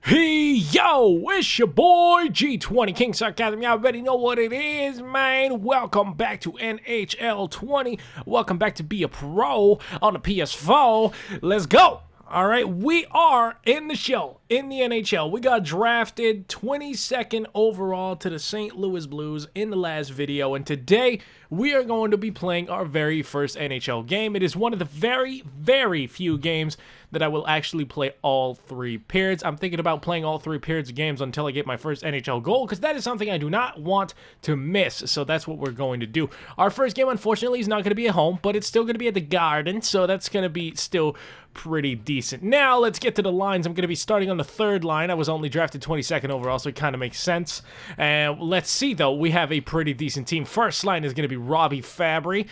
Hey, yo, it's your boy G20 King Sarcasm. Y'all already know what it is, man. Welcome back to NHL 20. Welcome back to Be a Pro on the PS4. Let's go. All right, we are in the show, in the NHL. We got drafted 22nd overall to the St. Louis Blues in the last video, and today we are going to be playing our very first NHL game. It is one of the very, very few games that I will actually play all three periods. I'm thinking about playing all three periods of games until I get my first NHL goal, because that is something I do not want to miss, so that's what we're going to do. Our first game, unfortunately, is not going to be at home, but it's still going to be at the Garden, so that's going to be still pretty decent. Now, let's get to the lines. I'm going to be starting on the third line. I was only drafted 22nd overall, so it kind of makes sense. And let's see, though. We have a pretty decent team. First line is going to be Robbie Fabry.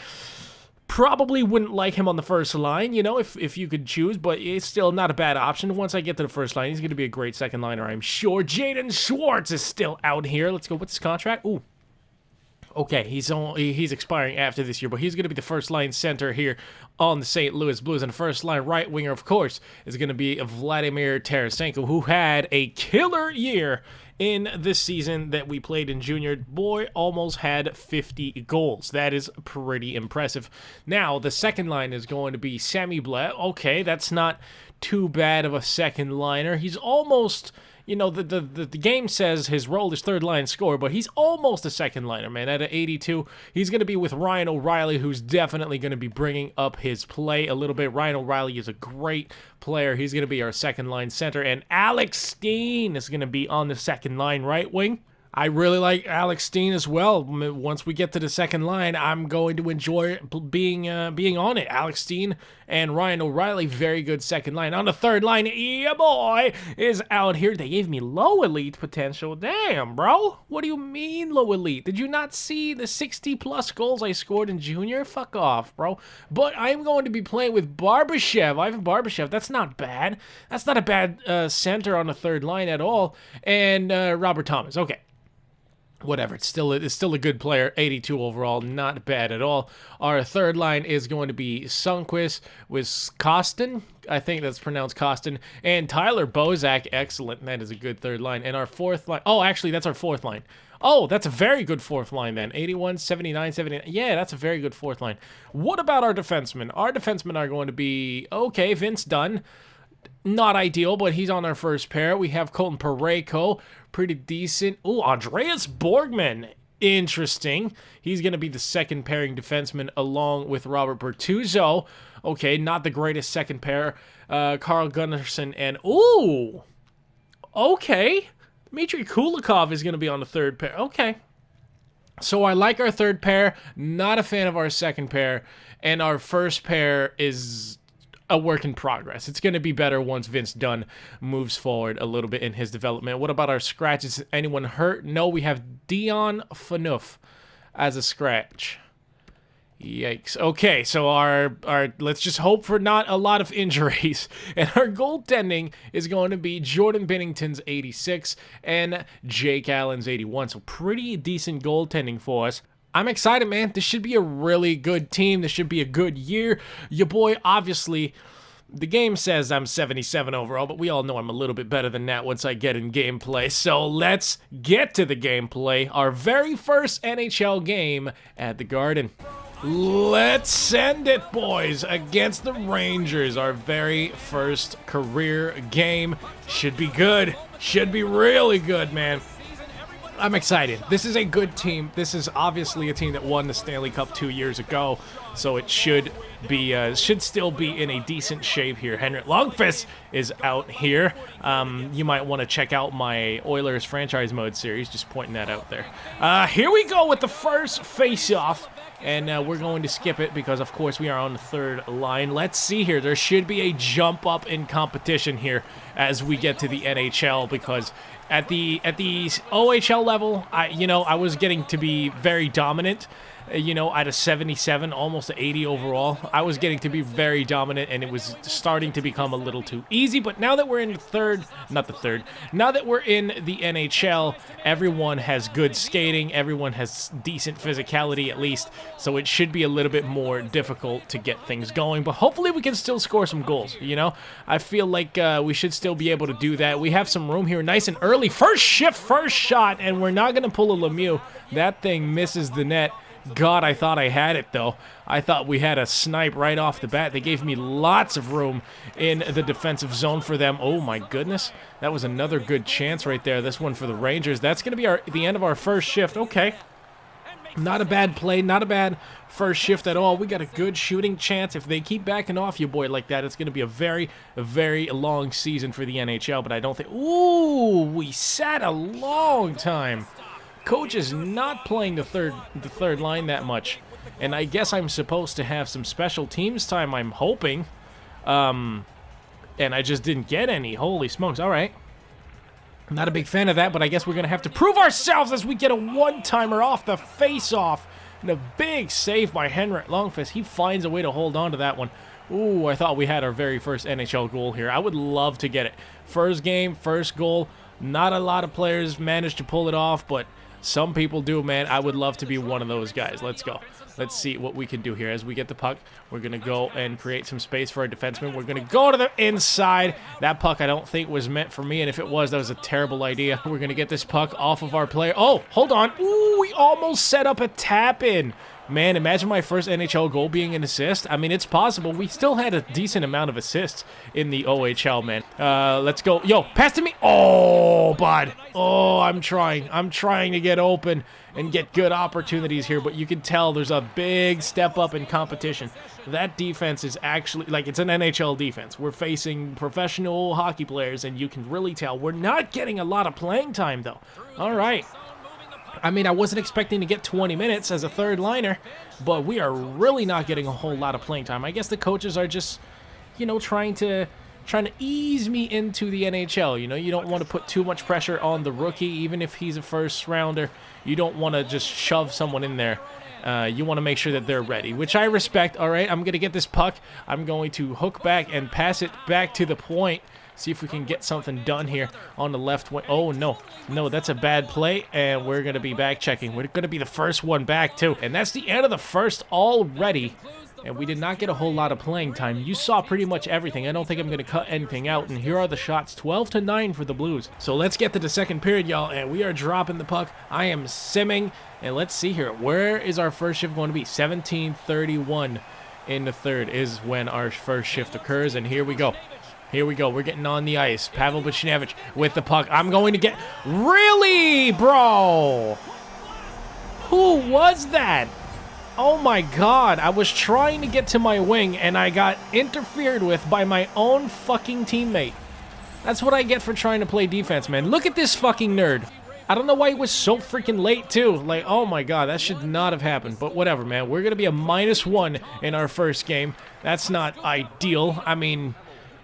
Probably wouldn't like him on the first line, you know, if you could choose, but it's still not a bad option. Once I get to the first line, he's going to be a great second liner, I'm sure. Jaden Schwartz is still out here. Let's go. What's his contract? Ooh. Okay, he's expiring after this year, but he's going to be the first line center here on the St. Louis Blues. And the first line right winger, of course, is going to be Vladimir Tarasenko, who had a killer year in this season that we played in junior. Boy, almost had 50 goals. That is pretty impressive. Now, the second line is going to be Sammy Blais. Okay, that's not too bad of a second liner. He's almost... You know, the game says his role is third line scorer, but he's almost a second liner, man. At an 82, he's going to be with Ryan O'Reilly, who's definitely going to be bringing up his play a little bit. Ryan O'Reilly is a great player. He's going to be our second line center, and Alex Steen is going to be on the second line right wing. I really like Alex Steen as well. Once we get to the second line, I'm going to enjoy being on it. Alex Steen and Ryan O'Reilly, very good second line. On the third line, yeah boy, is out here. They gave me low elite potential. Damn, bro. What do you mean low elite? Did you not see the 60-plus goals I scored in junior? Fuck off, bro. But I'm going to be playing with Barbashev, Ivan Barbashev. That's not bad. That's not a bad center on the third line at all. And Robert Thomas. Okay. Whatever, it's still a good player. 82 overall, not bad at all. Our third line is going to be Sundqvist with Kostin. I think that's pronounced Kostin. And Tyler Bozak, excellent. That is a good third line. And our fourth line, oh, actually, that's our fourth line. Oh, that's a very good fourth line then. 81, 79, 79. Yeah, that's a very good fourth line. What about our defensemen? Our defensemen are going to be, okay, Vince Dunn. Not ideal, but he's on our first pair. We have Colton Parayko, pretty decent. Ooh, Andreas Borgman, interesting. He's going to be the second pairing defenseman along with Robert Bertuzzo. Okay, not the greatest second pair. Carl Gunnarsson and, ooh, okay. Dmitry Kulikov is going to be on the third pair. Okay. So I like our third pair, not a fan of our second pair, and our first pair is a work in progress. It's going to be better once Vince Dunn moves forward a little bit in his development. What about our scratches? Is anyone hurt? No, we have Dion Phaneuf as a scratch. Yikes. Okay, so our let's just hope for not a lot of injuries. And our goaltending is going to be Jordan Binnington's 86 and Jake Allen's 81. So pretty decent goaltending for us. I'm excited, man. This should be a really good team. This should be a good year. Your boy, obviously, the game says I'm 77 overall, but we all know I'm a little bit better than that once I get in gameplay. So let's get to the gameplay. Our very first NHL game at the Garden. Let's send it, boys, against the Rangers. Our very first career game. Should be good. Should be really good, man. I'm excited. This is a good team. This is obviously a team that won the Stanley Cup 2 years ago, so it should still be in a decent shape here. Henrik Lundqvist is out here. You might want to check out my Oilers franchise mode series. Just pointing that out there. Here we go with the first face-off. And we're going to skip it because, of course, we are on the third line. Let's see here. There should be a jump up in competition here as we get to the NHL, because at the OHL level, I was getting to be very dominant. you know, at a 77, almost a 80 overall. I was getting to be very dominant, and it was starting to become a little too easy. But now that we're in now that we're in the NHL, everyone has good skating, everyone has decent physicality at least, so it should be a little bit more difficult to get things going. But hopefully we can still score some goals, you know? I feel like we should still be able to do that. We have some room here, nice and early. First shift, first shot, and we're not going to pull a Lemieux. That thing misses the net. God, I thought I had it, though. I thought we had a snipe right off the bat. They gave me lots of room in the defensive zone for them. Oh, my goodness. That was another good chance right there. This one for the Rangers. That's going to be the end of our first shift. Okay. Not a bad play. Not a bad first shift at all. We got a good shooting chance. If they keep backing off you, boy, like that, it's going to be a very long season for the NHL. But I don't think... Ooh, we sat a long time. Coach is not playing the third line that much, and I guess I'm supposed to have some special teams time, I'm hoping, and I just didn't get any. Holy smokes. All right. I'm not a big fan of that, but I guess we're going to have to prove ourselves as we get a one-timer off the face-off, and a big save by Henrik Lundqvist. He finds a way to hold on to that one. Ooh, I thought we had our very first NHL goal here. I would love to get it. First game, first goal. Not a lot of players managed to pull it off, but some people do, man. I would love to be one of those guys. Let's go. Let's see what we can do here. As we get the puck, we're going to go and create some space for our defenseman. We're going to go to the inside. That puck I don't think was meant for me, and if it was, that was a terrible idea. We're going to get this puck off of our player. Oh, hold on. Ooh, we almost set up a tap-in. Man, imagine my first NHL goal being an assist. I mean, it's possible. We still had a decent amount of assists in the OHL, man. Let's go. Yo, pass to me. Oh, bud. Oh, I'm trying. I'm trying to get open and get good opportunities here, but you can tell there's a big step up in competition. That defense is actually, like, it's an NHL defense. We're facing professional hockey players, and you can really tell we're not getting a lot of playing time, though. All right. I mean, I wasn't expecting to get 20 minutes as a third liner, but we are really not getting a whole lot of playing time. I guess the coaches are just, you know, trying to ease me into the NHL. You know, you don't want to put too much pressure on the rookie, even if he's a first rounder. You don't want to just shove someone in there. You want to make sure that they're ready, which I respect. All right, I'm going to get this puck. I'm going to hook back and pass it back to the point. See if we can get something done here on the left wing. Oh, no. No, that's a bad play, and we're going to be back checking. We're going to be the first one back, too. And that's the end of the first already, and we did not get a whole lot of playing time. You saw pretty much everything. I don't think I'm going to cut anything out, and here are the shots. 12-9 for the Blues. So let's get to the second period, y'all, and we are dropping the puck. I am simming, and let's see here. Where is our first shift going to be? 17:31 in the third is when our first shift occurs, and here we go. Here we go. We're getting on the ice. Pavel Buchnevich with the puck. I'm going to get... Really, bro? Who was that? Oh, my God. I was trying to get to my wing, and I got interfered with by my own fucking teammate. That's what I get for trying to play defense, man. Look at this fucking nerd. I don't know why he was so freaking late, too. Like, oh, my God. That should not have happened. But whatever, man. We're going to be a -1 in our first game. That's not ideal. I mean...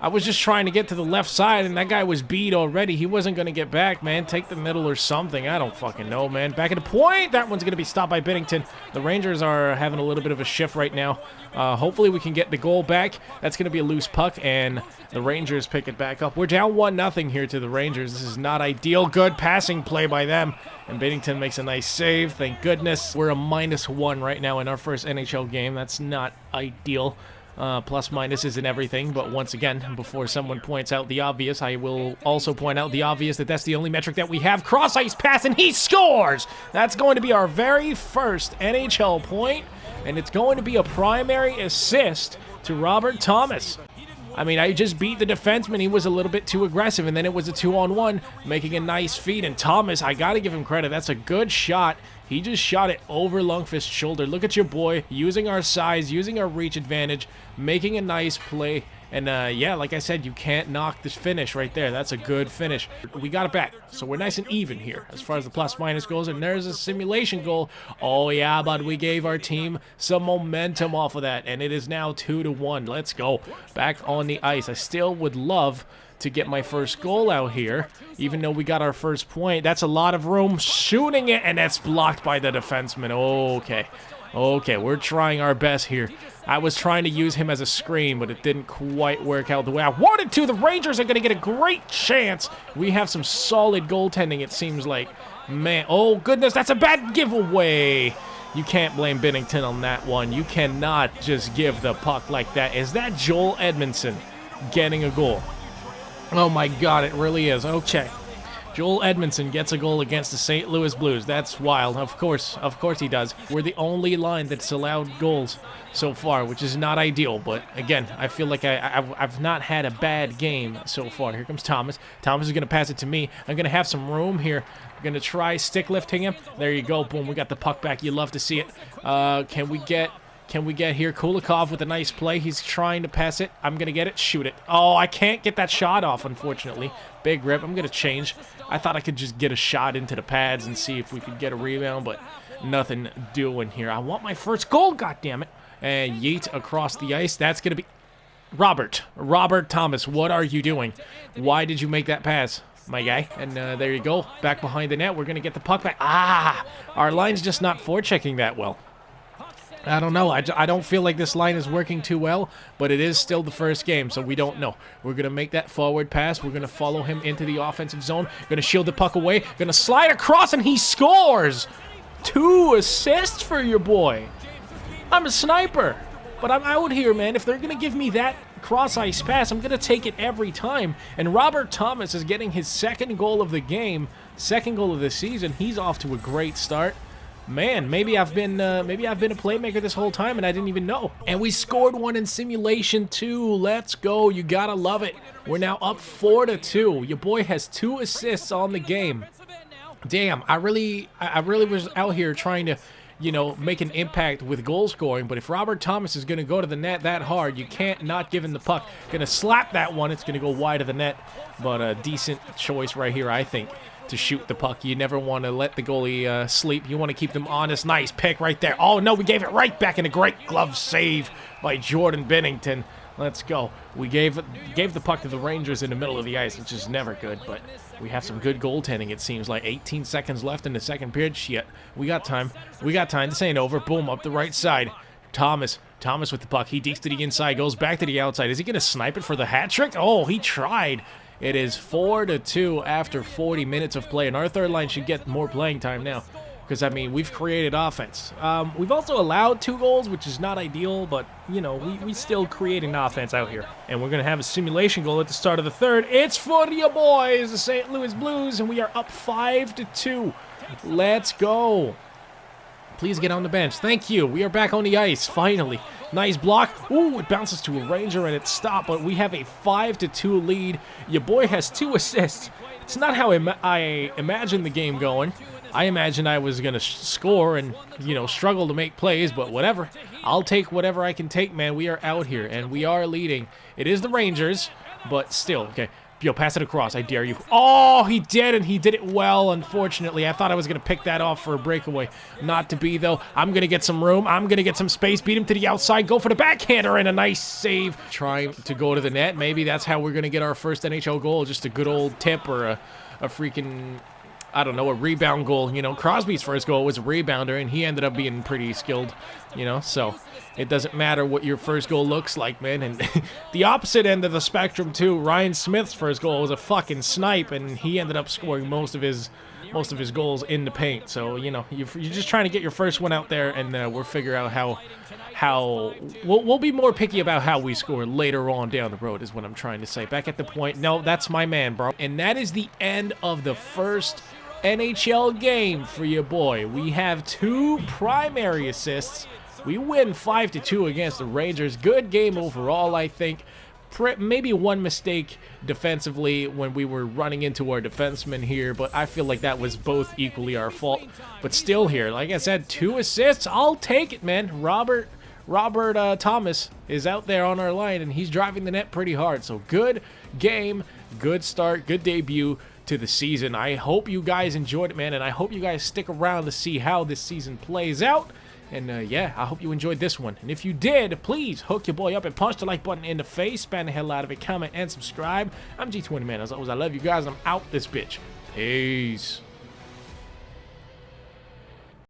I was just trying to get to the left side, and that guy was beat already. He wasn't going to get back, man. Take the middle or something. I don't fucking know, man. Back at the point. That one's going to be stopped by Binnington. The Rangers are having a little bit of a shift right now. Hopefully we can get the goal back. That's going to be a loose puck, and the Rangers pick it back up. We're down 1-0 here to the Rangers. This is not ideal. Good passing play by them. And Binnington makes a nice save. Thank goodness. We're a -1 right now in our first NHL game. That's not ideal. Plus minus isn't everything, but once again, before someone points out the obvious, I will also point out the obvious that that's the only metric that we have. Cross-ice pass, and he scores! That's going to be our very first NHL point, and it's going to be a primary assist to Robert Thomas. I mean, I just beat the defenseman. He was a little bit too aggressive, and then it was a 2-on-1, making a nice feed. And Thomas, I got to give him credit. That's a good shot. He just shot it over Lundqvist's shoulder. Look at your boy, using our size, using our reach advantage, making a nice play. And, yeah, like I said, you can't knock this finish right there. That's a good finish. We got it back, so we're nice and even here as far as the plus-minus goes. And there's a simulation goal. Oh, yeah, but we gave our team some momentum off of that, and it is now 2-1. Let's go. Back on the ice. I still would love to get my first goal out here, even though we got our first point. That's a lot of room. Shooting it, and that's blocked by the defenseman. Okay. Okay, we're trying our best here. I was trying to use him as a screen, but it didn't quite work out the way I wanted to. The Rangers are going to get a great chance. We have some solid goaltending, it seems like. Man, oh goodness, that's a bad giveaway. You can't blame Binnington on that one. You cannot just give the puck like that. Is that Joel Edmondson getting a goal? Oh my God, it really is. Okay. Joel Edmondson gets a goal against the St. Louis Blues. That's wild. Of course he does. We're the only line that's allowed goals so far, which is not ideal. But again, I feel like I've not had a bad game so far. Here comes Thomas. Thomas is going to pass it to me. I'm going to have some room here. I'm going to try stick lifting him. There you go. Boom. We got the puck back. You love to see it. Can we get here? Kulikov with a nice play. He's trying to pass it. I'm going to get it. Shoot it. Oh, I can't get that shot off, unfortunately. Big rip. I'm going to change. I thought I could just get a shot into the pads and see if we could get a rebound, but nothing doing here. I want my first goal, goddammit. And yeet across the ice. That's going to be... Robert Thomas, what are you doing? Why did you make that pass, my guy? And there you go. Back behind the net. We're going to get the puck back. Ah! Our line's just not forechecking that well. I don't know. I don't feel like this line is working too well, but it is still the first game, so we don't know. We're going to make that forward pass. We're going to follow him into the offensive zone. Going to shield the puck away. Going to slide across, and he scores! 2 assists for your boy. I'm a sniper, but I'm out here, man. If they're going to give me that cross-ice pass, I'm going to take it every time. And Robert Thomas is getting his second goal of the game, second goal of the season. He's off to a great start. Man, maybe I've been a playmaker this whole time and I didn't even know. And we scored one in simulation too. Let's go. You gotta love it. We're now up 4-2. Your boy has 2 assists on the game. Damn, I really was out here trying to, you know, make an impact with goal scoring. But if Robert Thomas is gonna go to the net that hard, you can't not give him the puck. Gonna slap that one. It's gonna go wide of the net. But a decent choice right here, I think, to shoot the puck. You never want to let the goalie sleep. You want to keep them honest. Nice pick right there. Oh, no, we gave it right back in a great glove save by Jordan Binnington. Let's go. We gave the puck to the Rangers in the middle of the ice, which is never good, but we have some good goaltending, it seems like. 18 seconds left in the second period. Shit. We got time. We got time. This ain't over. Boom, up the right side. Thomas with the puck. He dekes to the inside, goes back to the outside. Is he going to snipe it for the hat trick? Oh, he tried. It is 4-2 after 40 minutes of play, and our third line should get more playing time now because, I mean, we've created offense. We've also allowed 2 goals, which is not ideal, but, you know, we still creating offense out here. And we're going to have a simulation goal at the start of the third. It's for your boys, the St. Louis Blues, and we are up 5-2. Let's go. Please get on the bench. Thank you. We are back on the ice, finally. Nice block. Ooh, it bounces to a Ranger and it stopped, but we have a 5-2 lead. Your boy has 2 assists. It's not how I imagined the game going. I imagined I was going to score and, you know, struggle to make plays, but whatever. I'll take whatever I can take, man. We are out here, and we are leading. It is the Rangers, but still. Okay. Yo, pass it across. I dare you. Oh, he did, and he did it well, unfortunately. I thought I was going to pick that off for a breakaway. Not to be, though. I'm going to get some room. I'm going to get some space. Beat him to the outside. Go for the backhander, and a nice save. Trying to go to the net. Maybe that's how we're going to get our first NHL goal. Just a good old tip or a freaking... I don't know, a rebound goal. You know, Crosby's first goal was a rebounder, and he ended up being pretty skilled, you know, so it doesn't matter what your first goal looks like, man. And the opposite end of the spectrum, too, Ryan Smith's first goal was a fucking snipe, and he ended up scoring most of his goals in the paint. So, you know, you're just trying to get your first one out there, and we'll figure out how we'll be more picky about how we score later on down the road is what I'm trying to say. Back at the point. No, that's my man, bro. And that is the end of the first NHL game for your boy. We have 2 primary assists. We win 5-2 against the Rangers. Good game overall, I think. Maybe one mistake defensively when we were running into our defenseman here, but I feel like that was both equally our fault. But still here, like I said, 2 assists. I'll take it, man. Robert Thomas is out there on our line, and he's driving the net pretty hard. So good game, good start, good debut to the season. I hope you guys enjoyed it, man, and I hope you guys stick around to see how this season plays out. And yeah, I hope you enjoyed this one. And if you did, please hook your boy up and punch the like button in the face, spam the hell out of it, comment, and subscribe. I'm G20, man. As always, I love you guys. I'm out this bitch. Peace.